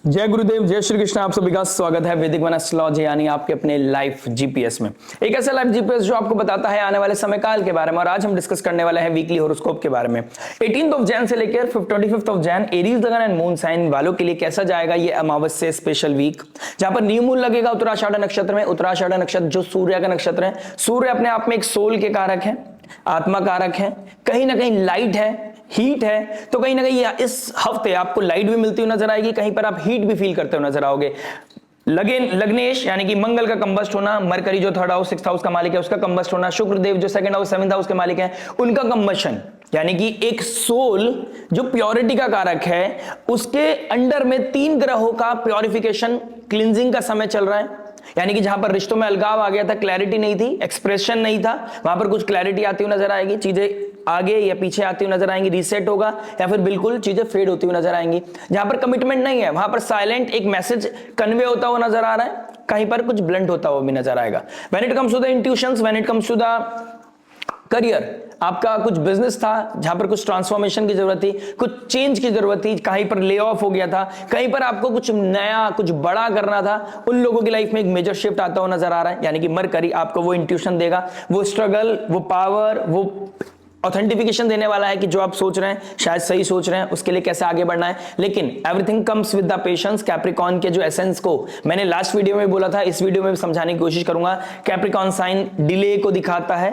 जय गुरुदेव, जय श्री कृष्ण। आप सभी का स्वागत है वैदिक वन एस्ट्रोलॉजी यानी आपके अपने लाइफ जीपीएस में। एक ऐसा लाइफ जीपीएस जो आपको बताता है आने वाले समय काल के बारे में। और आज हम डिस्कस करने वाले हैं वीकली हॉरोस्कोप के बारे में। 18 जैन से लेकर 25 जैन एरीज लगन एंड मून साइन वालों के लिए कैसा जाएगा ये अमावस्या स्पेशल वीक, जहां पर न्यू मून लगेगा उत्तराषाढ़ नक्षत्र में। उत्तराषाढ़ नक्षत्र जो सूर्य का नक्षत्र है। सूर्य अपने आप में एक सोल के कारक है, आत्मा कारक है, कहीं ना कहीं लाइट है, हीट है। तो कहीं ना कहीं इस हफ्ते आपको लाइट भी मिलती हुई नजर आएगी, कहीं पर आप हीट भी फील करते हुए नजर आओगे। लग्नेश यानी कि मंगल का कंबस्ट होना, मरकरी जो थर्ड हाउस 6th हाउस का मालिक है उसका कंबस्ट होना, शुक्रदेव जो सेकंड हाउस 7th हाउस के मालिक है उनका कंबशन, यानी कि एक सोल जो प्योरिटी का कारक है उसके अंडर में 3 ग्रहों का प्योरिफिकेशन क्लिनजिंग का समय चल रहा है। यानी कि जहां पर रिश्तों में अलगाव आ गया था, क्लैरिटी नहीं थी, एक्सप्रेशन नहीं था, वहां पर कुछ क्लैरिटी आती हुई नजर आएगी। चीजें आगे या पीछे आती हुई नजर आएंगी, रीसेट होगा या फिर बिल्कुल चीजें फेड होती हुई नजर आएंगी। जहां पर कमिटमेंट नहीं है वहां पर साइलेंट एक मैसेज कन्वे होता हुआ नजर आ रहा है, कहीं पर कुछ ब्लंट होता हुआ भी नजर आएगा। When it comes to the intuitions, when it comes to the career, आपका कुछ बिजनेस था जहां पर कुछ ट्रांसफॉर्मेशन की जरूरत थी, कुछ चेंज की जरूरत थी, कहीं पर ले ऑफ हो गया था, कहीं पर आपको कुछ नया कुछ बड़ा करना था, उन लोगों की लाइफ में एक मेजर शिफ्ट आता हुआ नजर आ रहा है। यानी कि मरकरी आपको वो इंट्यूशन देगा, वो स्ट्रगल, वो पावर, वो ऑथेंटिफिकेशन देने वाला है कि जो आप सोच रहे हैं शायद सही सोच रहे हैं, उसके लिए कैसे आगे बढ़ना है। लेकिन everything comes with the patience. Capricorn के जो एसेंस को मैंने लास्ट वीडियो में बोला था, इस वीडियो में भी समझाने की कोशिश करूंगा। कैप्रिकॉन साइन डिले को दिखाता है,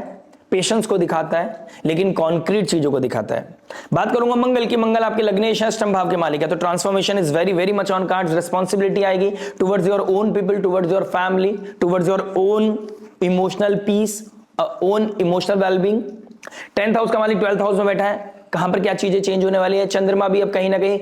पेशेंस को दिखाता है, लेकिन कॉन्क्रीट चीजों को दिखाता है। बात करूंगा मंगल की। मंगल आपके लग्नेश है, अष्टम भाव के मालिक है, तो transformation is very very much on cards. Responsibility आएगी towards your own people, towards your family, towards your own emotional peace, own emotional wellbeing. 10th house का मालिक 12th हाउस में बैठा है, कहां पर क्या चीजें चेंज होने वाली है। चंद्रमा भी अब कहीं ना कहीं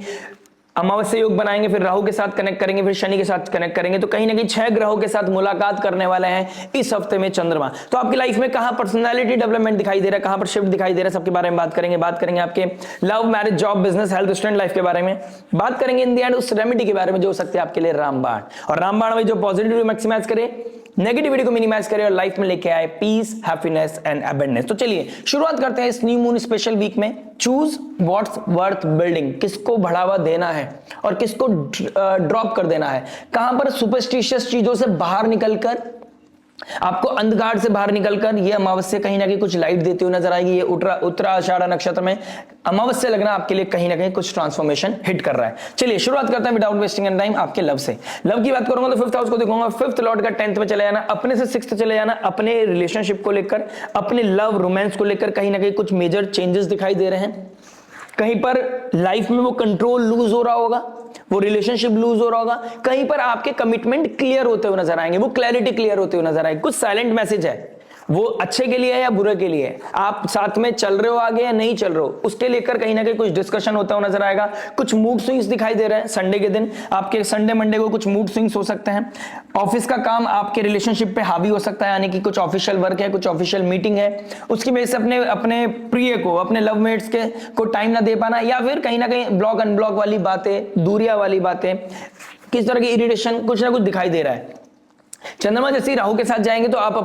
अमावस्या योग बनाएंगे, फिर राहु के साथ कनेक्ट करेंगे, फिर शनि के साथ कनेक्ट करेंगे, तो कहीं ना कहीं 6 ग्रहों के साथ मुलाकात करने वाले हैं इस हफ्ते में चंद्रमा। तो आपकी लाइफ में कहां पर्सनालिटी डेवलपमेंट दिखाई दे रहा है, कहां पर शिफ्ट दिखाई दे रहा है, सबके बारे में बात करेंगे। बात करेंगे आपके love, marriage, job, business, health, student life के बारे में बात करेंगे। इन द एंड उस रेमेडी के बारे में जो हो सकती है आपके लिए रामबाण, और रामबाण में जो पॉजिटिविटी मैक्सिमाइज करे, नेगेटिविटी को मिनिमाइज करे और लाइफ में लेके आए पीस, हैप्पीनेस एंड अबंडेंस। तो चलिए शुरुआत करते हैं इस न्यू मून स्पेशल वीक में। चूज व्हाट्स वर्थ बिल्डिंग, किसको बढ़ावा देना है और किसको ड्रॉप कर देना है। कहां पर सुपरस्टिशियस चीजों से बाहर निकलकर, आपको अंधकार से बाहर निकलकर ये अमावस्या कहीं ना कहीं कुछ लाइट देती हुई नजर आएगी। ये उत्तराषाढ़ नक्षत्र में अमावस्या लगना आपके लिए कहीं ना कहीं कुछ ट्रांसफॉर्मेशन हिट कर रहा है। चलिए शुरुआत करते हैं विदाउट वेस्टिंग एनी टाइम आपके लव से। लव की बात करूंगा तो 5th हाउस को देखूंगा। 5th लॉर्ड का 10th में चले जाना, अपने से 6th चले जाना, अपने रिलेशनशिप को लेकर, अपने लव रोमांस को लेकर कहीं ना कहीं कुछ मेजर चेंजेस दिखाई दे रहे हैं। कहीं पर लाइफ में वो कंट्रोल लूज हो रहा होगा, वो रिलेशनशिप लूज हो रहा होगा, कहीं पर आपके कमिटमेंट क्लियर होते हुए नजर आएंगे, वो क्लैरिटी क्लियर होते हुए नजर आएगी। कुछ साइलेंट मैसेज है, वो अच्छे के लिए है या बुरे के लिए है, आप साथ में चल रहे हो आगे या नहीं चल रहे हो, उसके लेकर कहीं ना कहीं कुछ डिस्कशन होता हुआ नजर आएगा। कुछ मूड स्विंग्स दिखाई दे रहे हैं संडे के दिन, आपके संडे मंडे को कुछ मूड स्विंग्स हो सकते हैं। ऑफिस का काम आपके रिलेशनशिप पे हावी हो सकता है, यानी कि कुछ ऑफिशियल वर्क है, कुछ ऑफिशियल मीटिंग है, उसकी वजह से अपने अपने प्रिय को, अपने लवमेट्स के को टाइम ना दे पाना, या फिर कहीं ना कहीं ब्लॉक अनब्लॉक वाली बातें, दूरियां वाली बातें, किस तरह की इरिटेशन, कुछ ना कुछ दिखाई दे रहा है। चंद्रमा जैसे ही राहु के साथ जाएंगे तो आप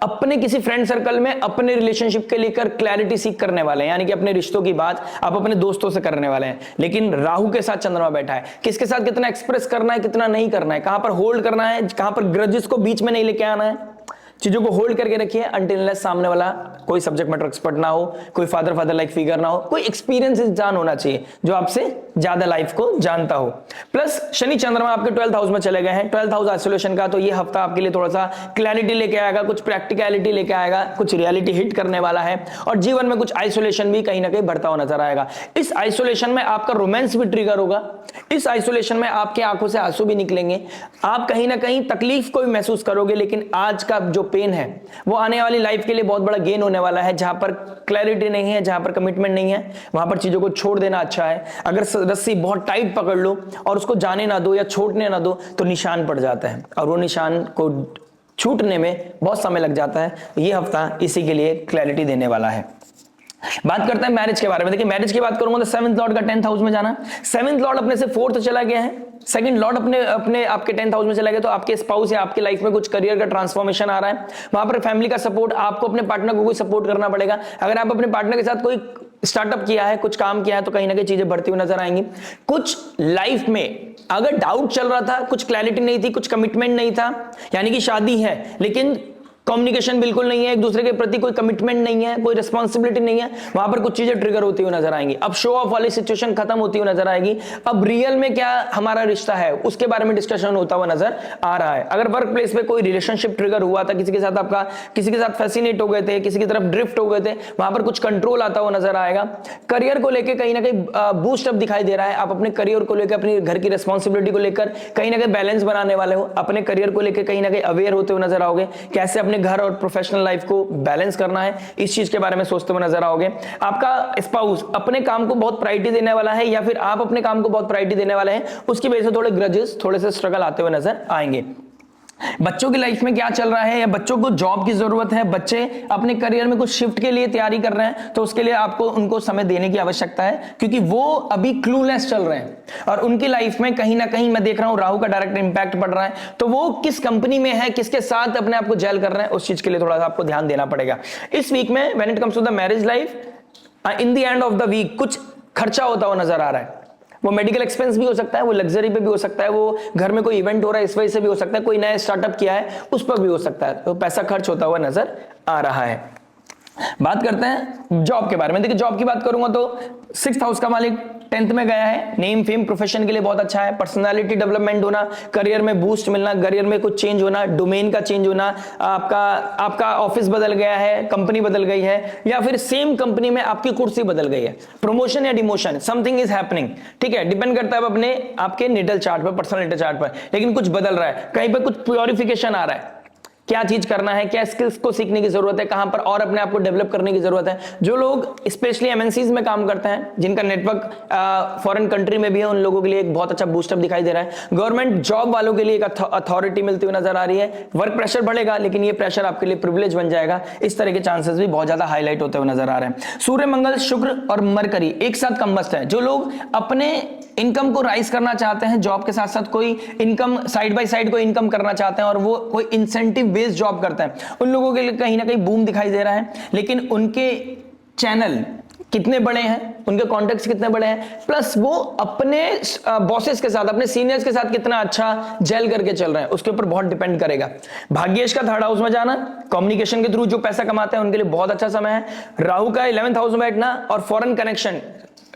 अपने किसी फ्रेंड सर्कल में अपने रिलेशनशिप के लेकर क्लैरिटी सीख करने वाले हैं, यानी कि अपने रिश्तों की बात आप अपने दोस्तों से करने वाले हैं। लेकिन राहु के साथ चंद्रमा बैठा है, किसके साथ कितना एक्सप्रेस करना है, कितना नहीं करना है, कहां पर होल्ड करना है, कहां पर ग्रजेस को बीच में नहीं लेके आना है। चीजों को होल्ड करके रखिए अनटिल अनलेस सामने वाला कोई सब्जेक्ट मैटर एक्सपर्ट ना हो, कोई फादर लाइक फिगर ना हो, कोई एक्सपीरियंस इंसान होना चाहिए जो आपसे ज्यादा लाइफ को जानता हो। प्लस शनि चंद्रमा आपके 12th हाउस में चले गए हैं, 12th हाउस आइसोलेशन का, तो ये हफ्ता आपके लिए थोड़ा सा क्लैरिटी लेके आएगा, कुछ प्रैक्टिकलिटी लेके आएगा, कुछ रियलिटी हिट करने वाला है, और जीवन में कुछ आइसोलेशन भी कहीं ना कहीं बढ़ता हुआ नजर आएगा। इस आइसोलेशन में आपका रोमांस भी ट्रिगर होगा, इस आइसोलेशन में आपके आंखों से आंसू भी निकलेंगे, आप कहीं ना कहीं तकलीफ को भी महसूस करोगे, लेकिन आज का जो पेन है वो आने वाली लाइफ के लिए बहुत बड़ा गेन होने वाला है। जहां पर क्लैरिटी नहीं है, जहां पर कमिटमेंट नहीं है, वहां पर चीजों को छोड़ देना अच्छा है। अगर रस्सी बहुत टाइट पकड़ लो और उसको जाने ना दो या छोड़ने ना दो तो निशान पड़ जाता है, और वो निशान को छूटने में बहुत समय लग जाता है। ये हफ्ता इसी के लिए क्लैरिटी देने वाला है। बात करते हैं मैरिज के बारे में। देखिए मैरिज की बात करूंगा तो 7th लॉर्ड का 10th हाउस में जाना, 7th लॉर्ड अपने से 4th चला गया है, सेकंड लॉर्ड अपने आपके 10th हाउस में चला गया, तो आपके स्पाउस या आपकी लाइफ में कुछ करियर का ट्रांसफॉर्मेशन आ रहा है। वहां पर फैमिली का सपोर्ट, आपको अपने पार्टनर को कोई सपोर्ट करना पड़ेगा। अगर आप अपने पार्टनर के साथ कोई स्टार्टअप किया है, कुछ काम किया है, तो कहीं ना कहीं चीजें बढ़ती हुई नजर आएंगी। कुछ लाइफ में अगर डाउट चल रहा था, कुछ क्लैरिटी नहीं थी, कुछ कमिटमेंट नहीं था, यानी कि शादी है लेकिन कम्युनिकेशन बिल्कुल नहीं है, एक दूसरे के प्रति कोई कमिटमेंट नहीं है, कोई रिस्पॉन्सिबिलिटी नहीं है, वहां पर कुछ चीजें ट्रिगर होती हुई नजर आएंगी। अब शो ऑफ वाली सिचुएशन खत्म होती हुई नजर आएगी। अब रियल में क्या हमारा रिश्ता है उसके बारे में डिस्कशन होता हुआ नजर आ रहा है। अगर वर्क प्लेस पे कोई रिलेशनशिप ट्रिगर हुआ था, किसी के साथ आपका किसी के साथ फैसिनेट हो गए थे, किसी की तरफ ड्रिफ्ट हो गए थे, वहां पर कुछ कंट्रोल आता हुआ नजर आएगा। करियर को लेकर कहीं ना कहीं बूस्ट अप दिखाई दे रहा है। आप अपने करियर को लेकर, अपनी घर की रिस्पॉन्सिबिलिटी को लेकर कहीं ना कहीं बैलेंस बनाने वाले हो, अपने करियर को लेकर कहीं ना कहीं अवेयर होते हुए नजर आओगे, कैसे अपने घर और प्रोफेशनल लाइफ को बैलेंस करना है, इस चीज के बारे में सोचते हुए नजर आओगे। आपका स्पाउस अपने काम को बहुत प्रायोरिटी देने वाला है या फिर आप अपने काम को बहुत प्रायोरिटी देने वाले हैं, उसकी वजह से थोड़े ग्रजेस, थोड़े से स्ट्रगल आते हुए नजर आएंगे। बच्चों की लाइफ में क्या चल रहा है, या बच्चों को जॉब की जरूरत है, बच्चे अपने करियर में कुछ शिफ्ट के लिए तैयारी कर रहे हैं, तो उसके लिए आपको उनको समय देने की आवश्यकता है, क्योंकि वो अभी क्लूलेस चल रहे हैं और उनकी लाइफ में कहीं ना कहीं मैं देख रहा हूं राहु का डायरेक्ट इंपैक्ट पड़ रहा है। तो वो किस कंपनी में है, किसके साथ अपने आप को जेल कर रहे हैं, उस चीज के लिए थोड़ा सा आपको ध्यान देना पड़ेगा। इस वीक में when it comes to the marriage life, in the end of the week कुछ खर्चा होता हुआ नजर आ रहा है। वो मेडिकल एक्सपेंस भी हो सकता है, वो लग्जरी पे भी हो सकता है, वो घर में कोई इवेंट हो रहा है इस वजह से भी हो सकता है, कोई नया स्टार्टअप किया है उस पर भी हो सकता है, तो पैसा खर्च होता हुआ नजर आ रहा है। बात करते हैं जॉब के बारे में। देखिए जॉब की बात करूंगा तो 6th हाउस का मालिक 10th में गया है, नेम फेम प्रोफेशन के लिए बहुत अच्छा है, पर्सनालिटी डेवलपमेंट होना, करियर में बूस्ट मिलना, करियर में कुछ चेंज होना, डोमेन का चेंज होना, आपका ऑफिस बदल गया है, कंपनी बदल गई है, या फिर सेम कंपनी में आपकी कुर्सी बदल गई है, प्रमोशन या डिमोशन, समथिंग इज हैपनिंग। ठीक है, डिपेंड करता है अपने आपके नेटल चार्ट पर, पर्सनल चार्ट पर, लेकिन कुछ बदल रहा है, कहीं पर कुछ प्योरिफिकेशन आ रहा है, क्या चीज करना है, क्या स्किल्स को सीखने की जरूरत है, कहां पर और अपने आप को डेवलप करने की जरूरत है। जो लोग स्पेशली एमएनसीज में काम करते हैं, जिनका नेटवर्क फॉरेन कंट्री में भी है, उन लोगों के लिए एक बहुत अच्छा बूस्टअप दिखाई दे रहा है। गवर्नमेंट जॉब वालों के लिए एक अथॉरिटी मिलती हुई नजर आ रही है। वर्क प्रेशर बढ़ेगा लेकिन ये प्रेशर आपके लिए प्रिविलेज बन जाएगा, इस तरह के चांसेस भी बहुत ज्यादा हाईलाइट होते हुए नजर आ रहे हैं। सूर्य, मंगल, शुक्र और मरकरी एक साथ कंबस्ट है। जो लोग अपने इनकम को राइज करना चाहते हैं, जॉब के साथ साथ कोई इनकम साइड बाय साइड कोई इनकम करना चाहते हैं और वो कोई इंसेंटिव बेस्ड जॉब करते हैं, उन लोगों के लिए कहीं ना कहीं बूम दिखाई दे रहा है। लेकिन उनके चैनल कितने बड़े हैं, उनके कॉन्टेक्ट्स कितने बड़े हैं, प्लस वो अपने बॉसेस के साथ, अपने सीनियर्स के साथ कितना अच्छा जेल करके चल रहे हैं, उसके ऊपर बहुत डिपेंड करेगा। भाग्येश का 3rd हाउस में जाना, कम्युनिकेशन के थ्रू जो पैसा कमाते हैं उनके लिए बहुत अच्छा समय है। राहु का 11th हाउस में बैठना और फॉरेन कनेक्शन,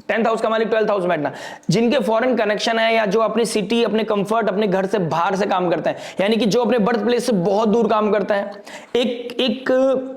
10th हाउस का मालिक 12th हाउस में बैठना, जिनके फॉरेन कनेक्शन है या जो अपनी सिटी, अपने कंफर्ट, अपने घर से बाहर से काम करते हैं, यानी कि जो अपने बर्थ प्लेस से बहुत दूर काम करते हैं, एक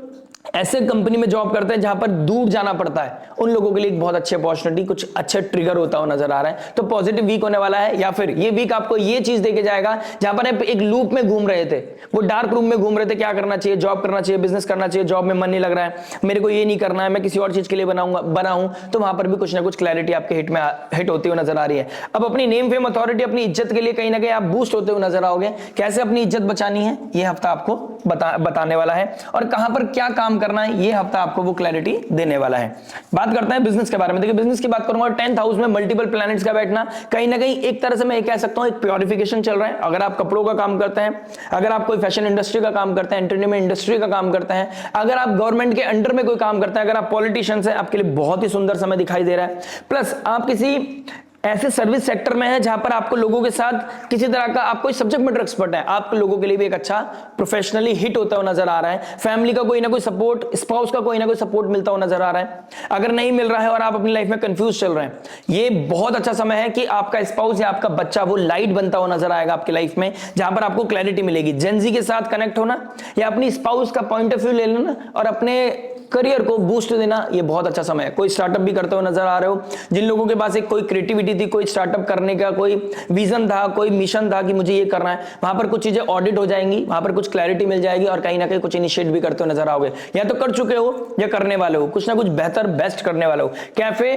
ऐसे कंपनी में जॉब करते हैं जहां पर दूर जाना पड़ता है, उन लोगों के लिए एक बहुत अच्छी अपॉर्चुनिटी, कुछ अच्छे ट्रिगर होता हुआ नजर आ रहा है। तो पॉजिटिव वीक होने वाला है, या फिर ये वीक आपको ये चीज देके जाएगा जहां पर आप एक लूप में घूम रहे थे, वो डार्क रूम में घूम रहे थे, क्या करना चाहिए, जॉब करना चाहिए, बिजनेस करना चाहिए, जॉब में मन नहीं लग रहा है, मेरे को ये नहीं करना है, मैं किसी और चीज के लिए बनाऊं, तो वहां पर भी कुछ ना कुछ क्लैरिटी आपके हिट होती हुई नजर आ रही है। अब अपनी नेम फेम अथॉरिटी, अपनी इज्जत के लिए कहीं ना कहीं आप बूस्ट होते हुए नजर आओगे। कैसे अपनी इज्जत बचानी है ये हफ्ता आपको बताने वाला है, और कहां पर क्या काम करना है ये हफ्ता आपको वो क्लैरिटी देने वाला है। बात करते हैं बिजनेस के बारे में। देखिए बिजनेस की बात करूंगा, 10th हाउस में मल्टीपल प्लैनेट्स का बैठना, कहीं ना कहीं एक तरह से मैं कह सकता हूं एक प्योरिफिकेशन चल रहा है। अगर आप कपड़ों का काम करते हैं, अगर आप कोई फैशन इंडस्ट्री का काम करते हैं, एंटरटेनमेंट इंडस्ट्री का काम करते हैं, अगर आप गवर्नमेंट के अंडर में कोई काम करते हैं, अगर आप पॉलिटिशियंस हैं, आपके लिए बहुत ही सुंदर समय दिखाई दे रहा है। प्लस आप किसी ऐसे सर्विस सेक्टर में है जहां पर आपको लोगों के साथ किसी तरह का, आप कोई सब्जेक्ट मैटर एक्सपर्ट है, आप लोगों के लिए भी एक अच्छा प्रोफेशनली हिट होता हुआ नजर आ रहा है। फैमिली का कोई ना कोई सपोर्ट, स्पाउस का कोई ना कोई सपोर्ट मिलता हुआ नजर आ रहा है। अगर नहीं मिल रहा है और आप अपनी लाइफ में कंफ्यूज चल रहे हैं, ये बहुत अच्छा समय है कि आपका स्पाउस या आपका बच्चा वो लाइट बनता हुआ नजर आएगा आपकी लाइफ में, जहां पर आपको क्लैरिटी मिलेगी। जेनजी के साथ कनेक्ट होना या अपनी स्पाउस का पॉइंट ऑफ व्यू ले लेना और अपने करियर को बूस्ट देना, ये बहुत अच्छा समय है। कोई स्टार्टअप भी करते हुए नजर आ रहे हो, जिन लोगों के पास एक कोई क्रिएटिविटी थी, कोई स्टार्टअप करने का कोई विजन था, कोई मिशन था कि मुझे ये करना है, वहां पर कुछ चीजें ऑडिट हो जाएंगी, वहां पर कुछ क्लैरिटी मिल जाएगी और कहीं ना कहीं कुछ इनिशिएट भी करते हुए नजर आओगे, या तो कर चुके हो या करने वाले हो, कुछ ना कुछ बेहतर बेस्ट करने वाले हो। कैफे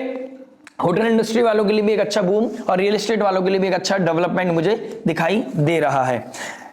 होटल इंडस्ट्री वालों के लिए भी एक अच्छा बूम और रियल एस्टेट वालों के लिए भी एक अच्छा डेवलपमेंट मुझे दिखाई दे रहा है।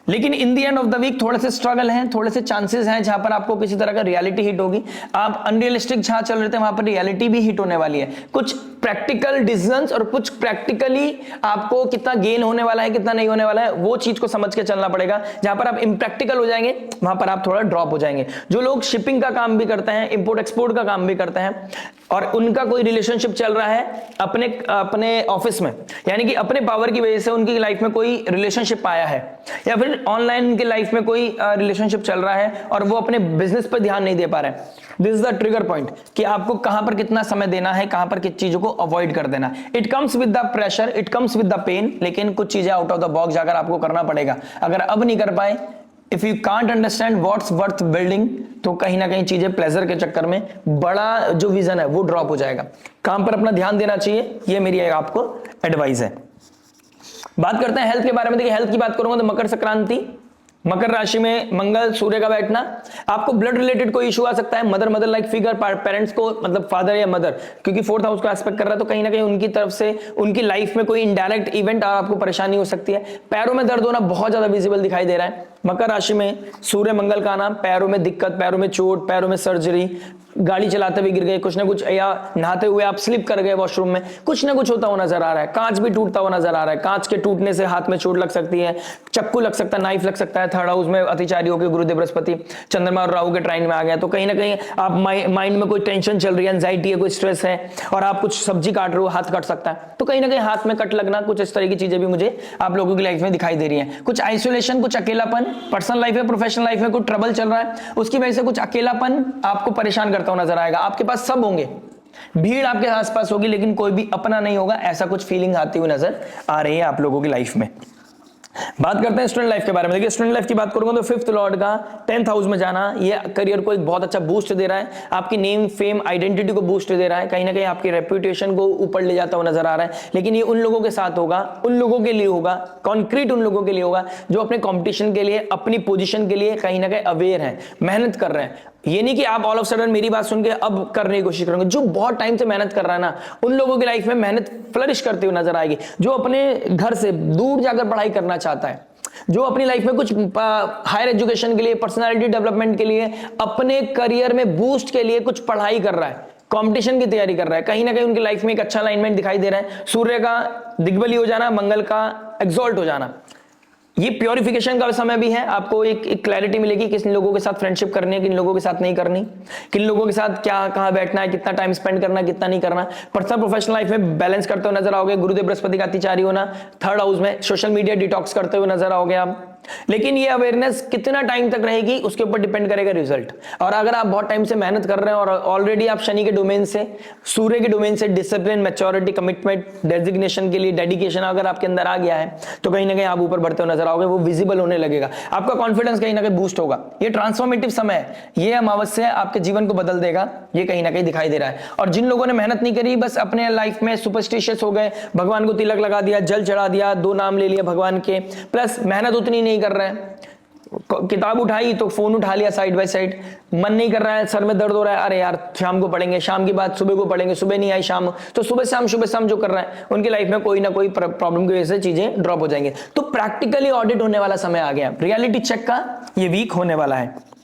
लेकिन in the end of the week थोड़े से स्ट्रगल हैं, थोड़े से चांसेस हैं जहां पर आपको किसी तरह का रियलिटी हिट होगी। आप अनरियलिस्टिक जहां चल रहे थे वहां पर रियलिटी भी हिट होने वाली है। कुछ प्रैक्टिकल डिसीजंस और कुछ प्रैक्टिकली आपको कितना गेन होने वाला है कितना नहीं होने वाला है वो चीज को समझ के चलना पड़ेगा। जहां पर आप इम्प्रैक्टिकल हो जाएंगे वहां पर आप थोड़ा ड्रॉप हो जाएंगे। जो लोग शिपिंग का काम भी करते हैं, इंपोर्ट एक्सपोर्ट का काम भी करते हैं और उनका कोई रिलेशनशिप चल रहा है अपने ऑफिस में, यानी कि अपने पावर की वजह से उनकी लाइफ में कोई रिलेशनशिप आया है या फिर ऑनलाइन उनकी लाइफ में कोई रिलेशनशिप चल रहा है और वो अपने बिजनेस पर ध्यान नहीं दे पा रहे हैं, this is the trigger point कि आपको कहां पर कितना समय देना है, कहां पर किस चीजों को अवॉइड कर देना। It comes with the pressure, it comes with the pain, लेकिन कुछ चीजें आउट ऑफ द बॉक्स जाकर आपको करना पड़ेगा। अगर अब नहीं कर पाए, if you can't understand what's worth building, तो कहीं ना कहीं चीजें प्लेजर के चक्कर में बड़ा जो विजन है वो ड्रॉप हो जाएगा। काम पर अपना ध्यान देना चाहिए, ये मेरी आपको एडवाइस है। बात करते हैं हेल्थ के बारे में। देखिए हेल्थ की बात करूंगा तो मकर संक्रांति, मकर राशि में मंगल सूर्य का बैठना, आपको ब्लड रिलेटेड कोई इशू आ सकता है। मदर लाइक फिगर, पेरेंट्स को मतलब फादर या मदर, क्योंकि फोर्थ हाउस को एस्पेक्ट कर रहा है तो कहीं ना कहीं उनकी तरफ से उनकी लाइफ में कोई इनडायरेक्ट इवेंट आपको परेशानी हो सकती है। पैरों में दर्द होना बहुत ज्यादा विजिबल दिखाई दे रहा है। मकर राशि में सूर्य मंगल का नाम, पैरों में दिक्कत, पैरों में चोट, पैरों में सर्जरी, गाड़ी चलाते हुए गिर गए कुछ ना कुछ, या नहाते हुए आप स्लिप कर गए वॉशरूम में, कुछ ना कुछ होता हुआ नजर आ रहा है। कांच भी टूटता हुआ नजर आ रहा है, कांच के टूटने से हाथ में चोट लग सकती है, चक्कू लग सकता है, नाइफ लग सकता है। थर्ड हाउस में अतिचारी होकर गुरुदेव बृहस्पति चंद्रमा और राहु के ट्राइन में आ गया, तो कहीं ना कहीं आप माइंड में कोई टेंशन चल रही है, एंजाइटी है, कोई स्ट्रेस है और आप कुछ सब्जी काट रहे हो, हाथ कट सकता है, तो कहीं ना कहीं हाथ में कट लगना, कुछ इस तरह की चीजें भी मुझे आप लोगों की लाइफ में दिखाई दे रही है। कुछ आइसोलेशन, कुछ अकेलापन, पर्सनल लाइफ में प्रोफेशनल लाइफ में कुछ ट्रबल चल रहा है, उसकी वजह से कुछ अकेलापन आपको परेशान करता हुआ नजर आएगा। आपके पास सब होंगे, भीड़ आपके आसपास होगी, लेकिन कोई भी अपना नहीं होगा, ऐसा कुछ फीलिंग आती हुई नजर आ रही है आप लोगों की लाइफ में। बात करते हैं स्टूडेंट लाइफ के बारे में। देखिए स्टूडेंट लाइफ की बात करूंगा तो फिफ्थ लॉर्ड का 10th हाउस में जाना, ये करियर को एक बहुत अच्छा बूस्ट दे रहा है, आपकी नेम फेम आइडेंटिटी को बूस्ट दे रहा है, कहीं ना कहीं आपकी रेपुटेशन को ऊपर ले जाता हुआ नजर आ रहा है। लेकिन ये उन लोगों के साथ होगा, उन लोगों के लिए होगा, कॉन्क्रीट उन लोगों के लिए होगा जो अपने कॉम्पिटिशन के लिए, अपनी पोजिशन के लिए कहीं ना कहीं अवेयर है, मेहनत कर रहे हैं। ये नहीं कि आप ऑल ऑफ सडन मेरी बात सुन के अब करने की कोशिश करोगे। जो बहुत टाइम से मेहनत कर रहा है ना, उन लोगों की लाइफ में मेहनत फ्लरिश करते हुए नजर आएगी। जो अपने घर से दूर जाकर पढ़ाई करना चाहता है, जो अपनी लाइफ में कुछ हायर एजुकेशन के लिए, पर्सनालिटी डेवलपमेंट के लिए, अपने करियर में बूस्ट के लिए कुछ पढ़ाई कर रहा है, कंपटीशन की तैयारी कर रहा है, कहीं ना कहीं उनकी लाइफ में एक अच्छा अलाइनमेंट दिखाई दे रहा है। सूर्य का दिग्बली हो जाना, मंगल का एक्सॉल्ट हो जाना, ये प्योरिफिकेशन का समय भी है। आपको एक क्लैरिटी मिलेगी किन लोगों के साथ फ्रेंडशिप करनी है, किन लोगों के साथ नहीं करनी, किन लोगों के साथ क्या कहां बैठना है, कितना टाइम स्पेंड करना है, कितना नहीं करना। पर्सनल प्रोफेशनल लाइफ में बैलेंस करते हुए नजर आओगे। गुरुदेव बृहस्पति का अतिचारी होना, थर्ड हाउस में सोशल मीडिया डिटॉक्स करते हुए नजर आओगे आप। लेकिन ये अवेयरनेस कितना टाइम तक रहेगी उसके ऊपर डिपेंड करेगा रिजल्ट। और अगर आप बहुत टाइम से मेहनत कर रहे हैं और ऑलरेडी आप शनि के डोमेन से, सूर्य के डोमेन से डिसिप्लिन, मैच्योरिटी, कमिटमेंट, डेजिग्नेशन के लिए डेडिकेशन अगर आपके अंदर आ गया है, तो कहीं ना कहीं आप ऊपर बढ़ते हुए नजर आओगे, वो विजिबल होने लगेगा, आपका कॉन्फिडेंस कहीं ना कहीं बूस्ट होगा। ये ट्रांसफॉर्मेटिव समय है, ये अमावस्या आपके जीवन को बदल देगा, ये कहीं ना कहीं दिखाई दे रहा है। और जिन लोगों ने मेहनत नहीं करी, बस अपने लाइफ में सुपरस्टिशियस हो गए, भगवान को तिलक लगा दिया, जल चढ़ा दिया, 2 नाम ले लिया भगवान के, प्लस मेहनत उतनी नहीं कर रहे हैं, किताब उठाई तो फोन उठा लिया साइड बाय साइड, मन नहीं कर रहा है, सर में दर्द हो रहा है, अरे यार शाम को पढ़ेंगे, शाम की बात सुबह को पढ़ेंगे, सुबह नहीं आई शाम, तो सुबह शाम जो कर रहा है, उनकी लाइफ में कोई ना कोई प्रॉब्लम की वजह से चीजें ड्रॉप हो जाएंगे। तो प्रैक्टिकली ऑडिट होने वाला समय आ गया, रियलिटी चेक का ये वीक होने वाला है।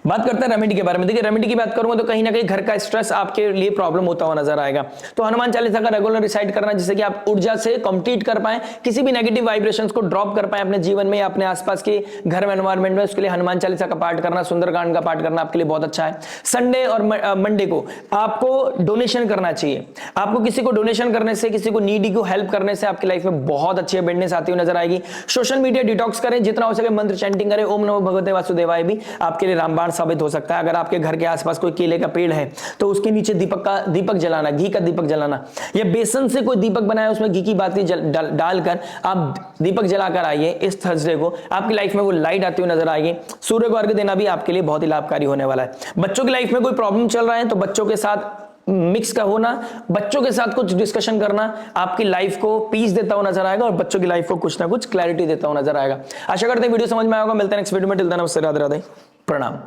बात करते हैं रेमेडी के बारे में। देखिए रेमेडी की बात करूंगा तो कहीं ना कहीं घर का स्ट्रेस आपके लिए प्रॉब्लम होता हुआ नजर आएगा, तो हनुमान चालीसा का रेगुलर रिसाइट करना, जिससे कि आप ऊर्जा से कॉम्पीट कर पाए, किसी भी नेगेटिव वाइब्रेशंस को ड्रॉप कर पाए अपने जीवन में या अपने आसपास के घर में, एनवायरमेंट में, उसके लिए हनुमान चालीसा का पाठ करना, सुंदरकांड का पाठ करना आपके लिए बहुत अच्छा है। संडे और मंडे को आपको डोनेशन करना चाहिए। आपको किसी को डोनेशन करने से, किसी को नीडी को हेल्प करने से आपकी लाइफ में बहुत अच्छी बेडनेस आती हुई नजर आएगी। सोशल मीडिया डिटॉक्स करें, जितना हो सके मंत्र चैंटिंग करें, ओम नमो भगवते वासुदेवाय भी आपके लिए रामबाण साबित हो सकता है। अगर आपके घर के आसपास कोई केले का पेड़ है तो उसके नीचे दीपक जलाना, घी का दीपक जलाना, या बेसन से कोई दीपक बनाया उसमें घी की बाती डालकर आप दीपक जलाकर आइए। इस थर्सडे को आपकी लाइफ में वो लाइट आती हुई नजर आएगी। सूर्य को अर्घ्य देना भी आपके लिए बहुत ही लाभकारी होने वाला है। बच्चों की लाइफ में कोई प्रॉब्लम चल रहा है तो बच्चों के साथ मिक्स का होना, बच्चों के साथ कुछ डिस्कशन करना आपकी लाइफ को पीस देता हुआ नजर आएगा और बच्चों की लाइफ को कुछ ना कुछ क्लैरिटी देता हुआ नजर आएगा। आशा करते हैं वीडियो समझ में आएगा। मिलते हैं नेक्स्ट वीडियो में। टिल देन नमस्ते, राधे राधे, प्रणाम।